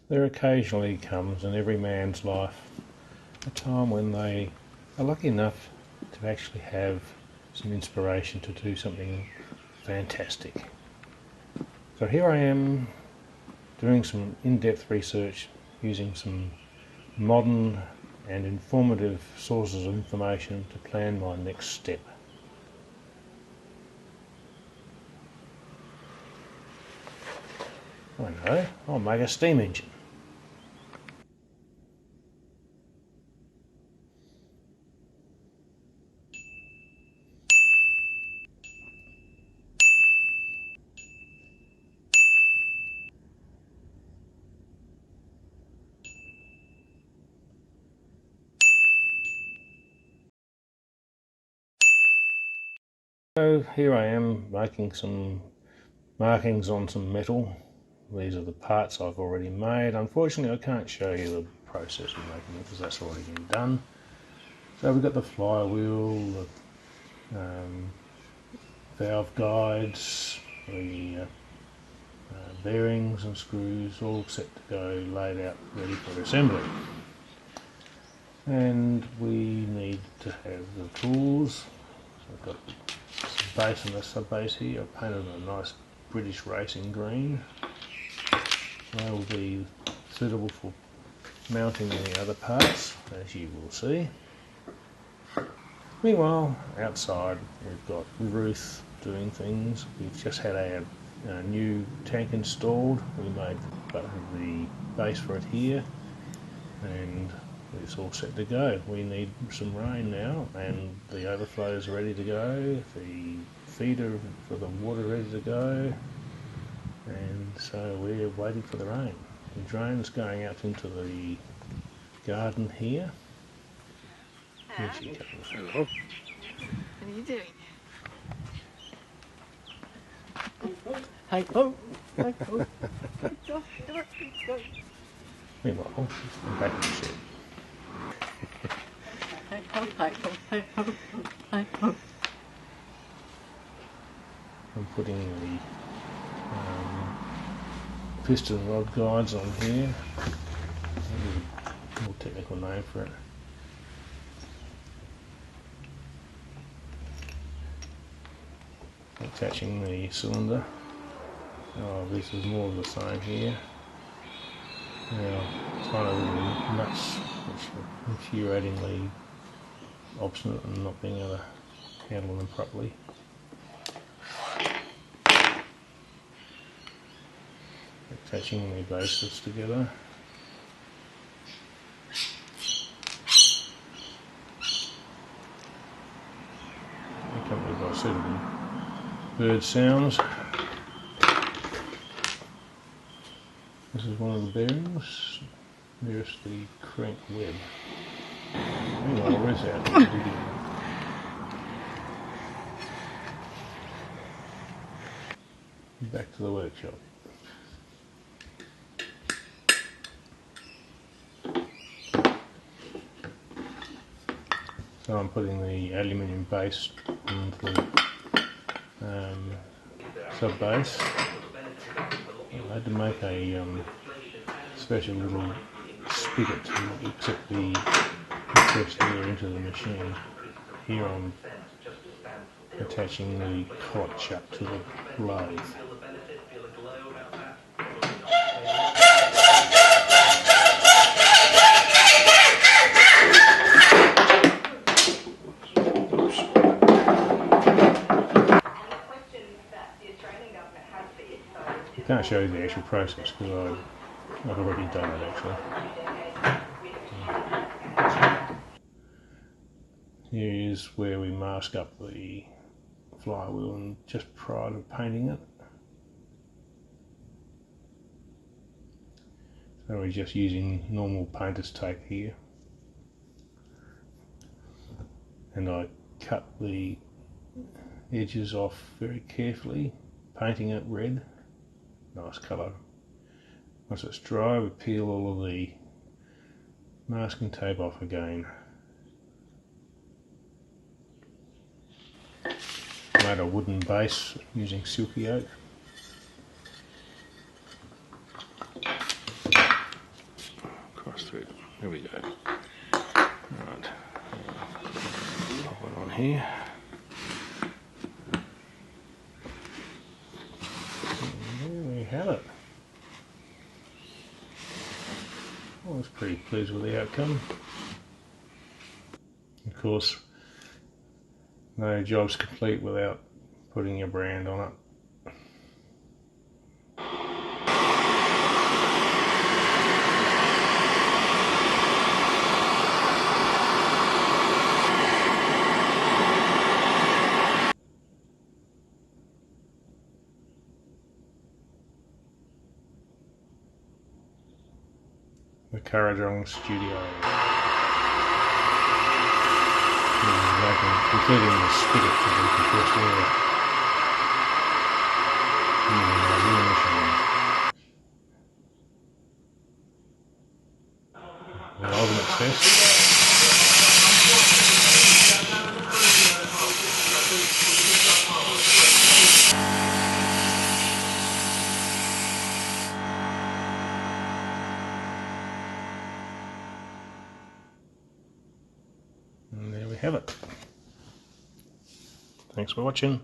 There occasionally comes in every man's life a time when they are lucky enough to actually have some inspiration to do something fantastic. So here I am doing some in-depth research using some modern and informative sources of information to plan my next step. I know, I'll make a steam engine. So here I am making some markings on some metal. These are the parts I've already made. Unfortunately I can't show you the process of making it because that's already been done. So we've got the flywheel, the valve guides, the bearings and screws all set to go, laid out, ready for assembly. And we need to have the tools. So I've got some base and a sub base here. I've painted a nice British racing green. They will be suitable for mounting the other parts, as you will see. Meanwhile, outside we've got Ruth doing things. We've just had a new tank installed. We made the base for it here, and it's all set to go. We need some rain now, and the overflow is ready to go. The feeder for the water ready to go, and so we're waiting for the rain. The drain's going out into the garden here. Here she comes. Hello. What are you doing? Hi ho, hi ho. Meanwhile, I'm back in the shed. Hi ho, hi ho, hi ho, hi ho. I'm putting the piston rod guides on here. There's a more technical name for it. Attaching the cylinder. Oh, this is more of the same here. Now, tiny little nuts which are infuriatingly obstinate and not being able to handle them properly. Attaching the bases together. Accompanied by suitable bird sounds. This is one of the bearings. There's the crank web. Meanwhile, where's that? Back to the workshop. So I'm putting the aluminium base into the sub base. I had to make a special little spigot to accept the compressed air into the machine. Here I'm attaching the collet chuck to the lathe. I can't show you the actual process because I've already done it actually. Here is where we mask up the flywheel and just prior to painting it. So we're just using normal painter's tape here. And I cut the edges off very carefully, painting it red. Nice colour. Once it's dry, we peel all of the masking tape off again. Made a wooden base using silky oak. across through. There we go. Right. Pop it on here. And there we have it. I was pretty pleased with the outcome. Of course, no job's complete without putting your brand on it. The Currajong Studio. Including the spigot for the compressed air. The ultimate test. And there we have it. Thanks for watching.